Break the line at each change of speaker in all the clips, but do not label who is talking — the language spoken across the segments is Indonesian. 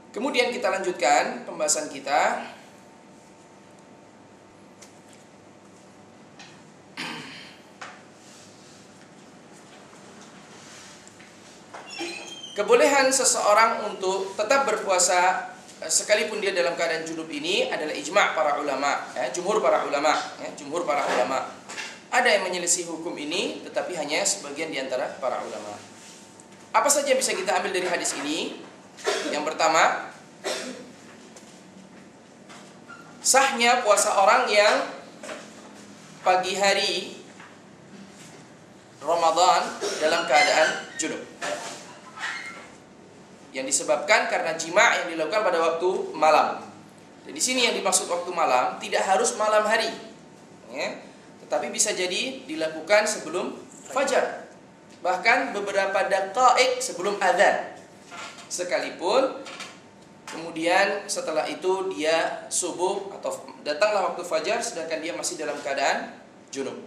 Kemudian kita lanjutkan pembahasan kita. Kebolehan seseorang untuk tetap berpuasa sekalipun dia dalam keadaan junub ini adalah ijma' para ulama, jumhur para ulama, jumhur para ulama. Ada yang menyelisih hukum ini, tetapi hanya sebagian di antara para ulama. Apa saja bisa kita ambil dari hadis ini? Yang pertama, sahnya puasa orang yang pagi hari Ramadan dalam keadaan junub, yang disebabkan karena jima' yang dilakukan pada waktu malam. Dan di sini yang dimaksud waktu malam tidak harus malam hari, tetapi bisa jadi dilakukan sebelum fajar, bahkan beberapa daqaik sebelum adzan sekalipun. Kemudian setelah itu dia subuh atau datanglah waktu fajar sedangkan dia masih dalam keadaan junub.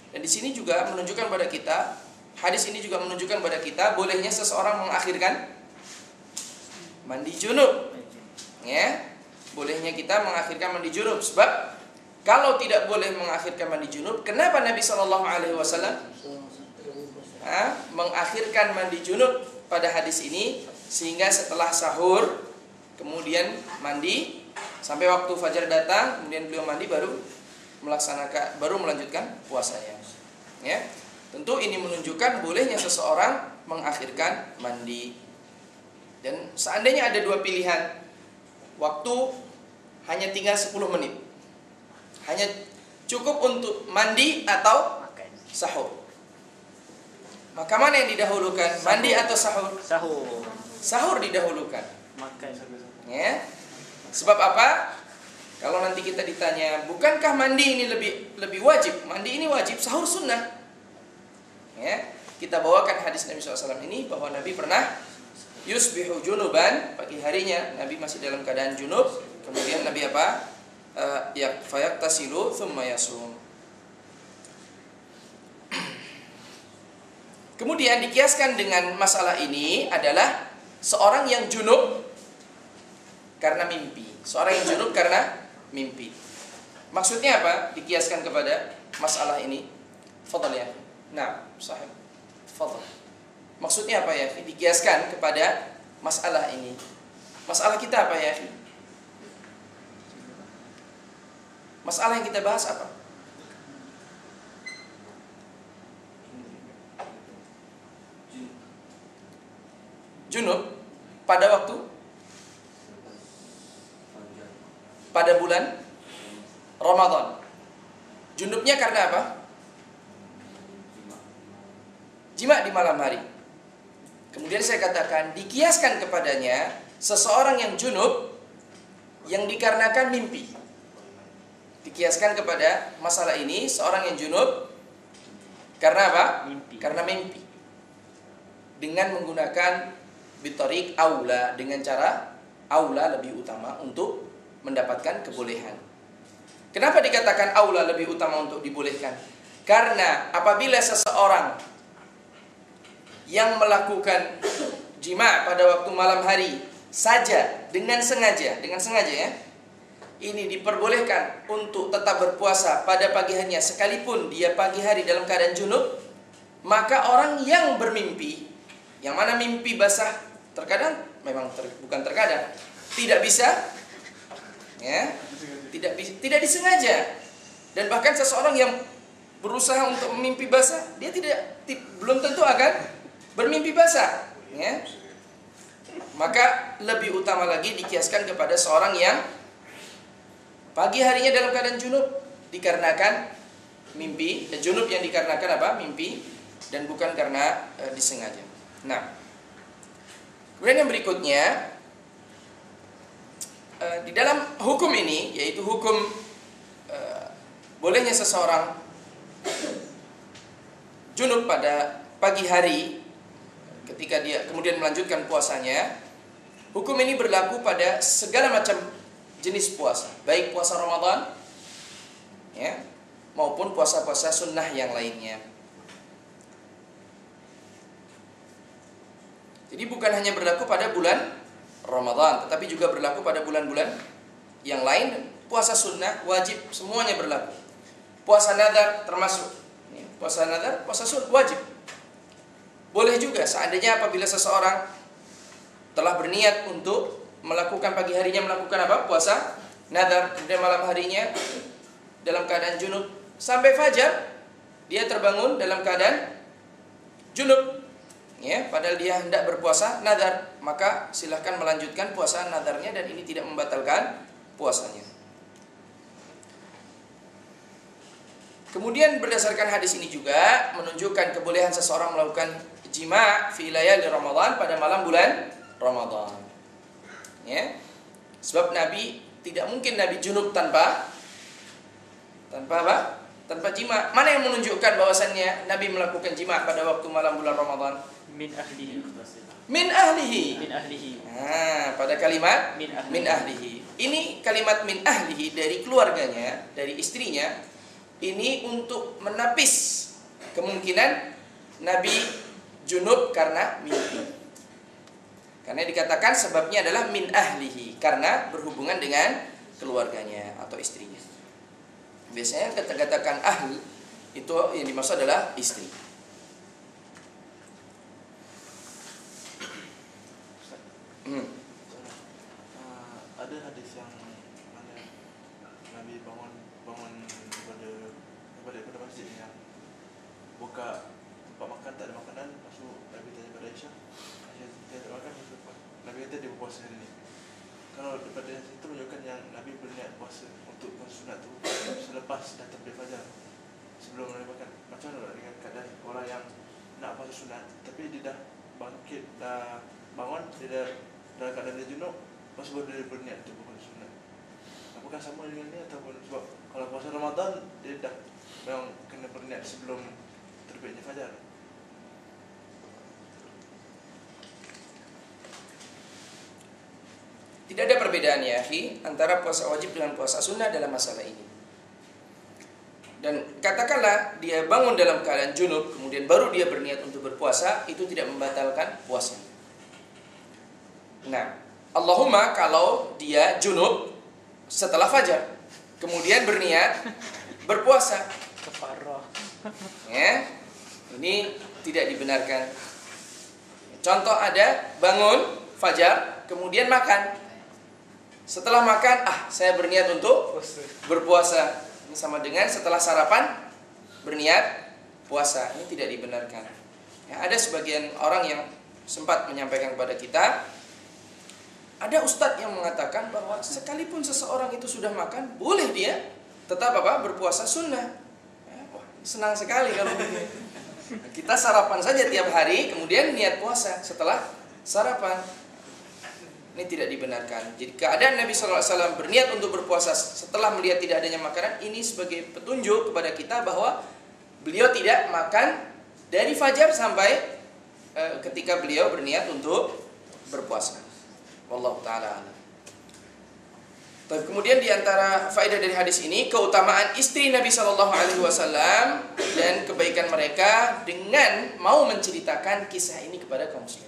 Dan di sini juga menunjukkan pada kita, hadis ini juga menunjukkan pada kita bolehnya seseorang mengakhirkan mandi junub, bolehnya kita mengakhirkan mandi junub. Sebab kalau tidak boleh mengakhirkan mandi junub, kenapa Nabi SAW mengakhirkan mandi junub pada hadis ini, sehingga setelah sahur kemudian mandi sampai waktu fajar datang, kemudian beliau mandi baru melanjutkan puasanya. Tentu ini menunjukkan bolehnya seseorang mengakhirkan mandi. Dan seandainya ada dua pilihan, waktu hanya tinggal 10 menit, hanya cukup untuk mandi atau sahur, maka mana yang didahulukan? Sahur. Mandi atau sahur?
Sahur.
Sahur didahulukan.
Makan.
Sebab apa? Kalau nanti kita ditanya, bukankah mandi ini lebih wajib? Mandi ini wajib, sahur sunnah. Kita bawakan hadis Nabi SAW ini bahwa Nabi pernah yusbihu junuban, pagi harinya Nabi masih dalam keadaan junub, kemudian Nabi apa? Fayaktasilu thumma yasum. Kemudian dikiaskan dengan masalah ini adalah seorang yang junub karena mimpi. Seorang yang junub karena mimpi. Maksudnya apa? Dikiaskan kepada masalah ini. Fadhal ya. Nah, sahib. Fadhal. Maksudnya apa ya? Dikiaskan kepada masalah ini. Masalah kita apa ya? Masalah yang kita bahas apa? Junub pada waktu, pada bulan Ramadan. Junubnya karena apa? Jima di malam hari. Kemudian saya katakan dikiaskan kepadanya seseorang yang junub yang dikarenakan mimpi. Dikiaskan kepada masalah ini seorang yang junub karena apa?
Mimpi.
Karena mimpi. Dengan menggunakan bitorik aula, dengan cara aula lebih utama untuk mendapatkan kebolehan. Kenapa dikatakan aula lebih utama untuk dibolehkan? Karena apabila seseorang yang melakukan jima pada waktu malam hari saja dengan sengaja ya, ini diperbolehkan untuk tetap berpuasa pada pagi harinya sekalipun dia pagi hari dalam keadaan junub, maka orang yang bermimpi, yang mana mimpi basah terkadang memang bukan terkadang tidak bisa, tidak disengaja, dan bahkan seseorang yang berusaha untuk mimpi basah dia belum tentu akan bermimpi basah, maka lebih utama lagi dikiaskan kepada seorang yang pagi harinya dalam keadaan junub dikarenakan mimpi, dan junub yang dikarenakan apa? Mimpi, dan bukan karena disengaja. Nah, kemudian yang berikutnya di dalam hukum ini, yaitu hukum bolehnya seseorang junub pada pagi hari ketika dia kemudian melanjutkan puasanya. Hukum ini berlaku pada segala macam jenis puasa, baik puasa Ramadan maupun puasa-puasa sunnah yang lainnya. Jadi bukan hanya berlaku pada bulan Ramadan, tetapi juga berlaku pada bulan-bulan yang lain. Puasa sunnah wajib semuanya berlaku. Puasa nadar termasuk. Puasa nadar, puasa sunnah wajib. Boleh juga seandainya apabila seseorang telah berniat untuk melakukan pagi harinya melakukan apa? Puasa nadar, kemudian malam harinya dalam keadaan junub sampai fajar dia terbangun dalam keadaan junub, ya, padahal dia hendak berpuasa nadar, maka silahkan melanjutkan puasa nadarnya dan ini tidak membatalkan puasanya. Kemudian berdasarkan hadis ini juga menunjukkan kebolehan seseorang melakukan jima' fi layali Ramadan pada malam bulan Ramadan. Ya. Sebab Nabi tidak mungkin Nabi junub tanpa apa? Tanpa jima'. Mana yang menunjukkan bahwasannya Nabi melakukan jima' pada waktu malam bulan Ramadan?
Min ahlihi.
Min ahlihi.
Min ahlihi.
Nah, pada kalimat min ahlihi. Ini kalimat min ahlihi dari keluarganya, dari istrinya. Ini untuk menapis kemungkinan Nabi junub karena mimpi. Karena dikatakan sebabnya adalah min ahlihi, karena berhubungan dengan keluarganya atau istrinya. Biasanya kata-katakan ahli itu yang dimaksud adalah istri.
Ada hadis yang mana Nabi bangun daripada masjid yang buka tempat makan, tak ada makanan, masuk Nabi tanya pada Aisyah, tak ada makan, Nabi kata dia berpuasa hari ini. Kalau daripada itu menunjukkan yang Nabi berniat puasa untuk puasa sunat tu selepas dah terbit fajar, sebelum Nabi makan. Macam mana dengan keadaan orang yang nak puasa sunat tapi dia dah bangkit, dah bangun, dia dah dalam keadaan dia junub, lepas baru dia berniat untuk puasa sunat. Apakah sama dengan ni ataupun sebab kalau puasa Ramadan dia dah memang kena berniat sebelum terbitnya fajar?
Tidak ada perbedaan ya akhi antara puasa wajib dengan puasa sunnah dalam masalah ini. Dan katakanlah dia bangun dalam keadaan junub kemudian baru dia berniat untuk berpuasa, itu tidak membatalkan puasanya. Nah, Allahumma kalau dia junub setelah fajar kemudian berniat berpuasa,
Kafarah.
ya, ini tidak dibenarkan. Contoh ada bangun fajar kemudian makan. Setelah makan, saya berniat untuk berpuasa. Ini sama dengan setelah sarapan berniat puasa. Ini tidak dibenarkan. Ya, ada sebagian orang yang sempat menyampaikan kepada kita, ada ustadz yang mengatakan bahwa sekalipun seseorang itu sudah makan, boleh dia tetap berpuasa sunnah. Ya, wah, senang sekali kalau begini. Kita sarapan saja tiap hari, kemudian niat puasa setelah sarapan. Ini tidak dibenarkan. Jadi keadaan Nabi SAW berniat untuk berpuasa setelah melihat tidak adanya makanan, ini sebagai petunjuk kepada kita bahwa beliau tidak makan dari fajar sampai ketika beliau berniat untuk berpuasa. Wallahu ta'ala a'lam. Kemudian diantara faedah dari hadis ini, keutamaan istri Nabi SAW dan kebaikan mereka dengan mau menceritakan kisah ini kepada kaum muslimin.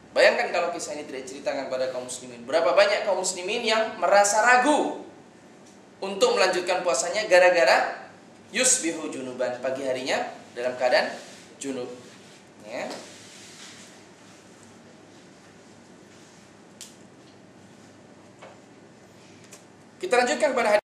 Bayangkan kalau kisah ini tidak diceritakan kepada kaum muslimin, berapa banyak kaum muslimin yang merasa ragu untuk melanjutkan puasanya gara-gara yusbihu junuban, pagi harinya dalam keadaan junub. Ya. Kita lanjutkan pada hadis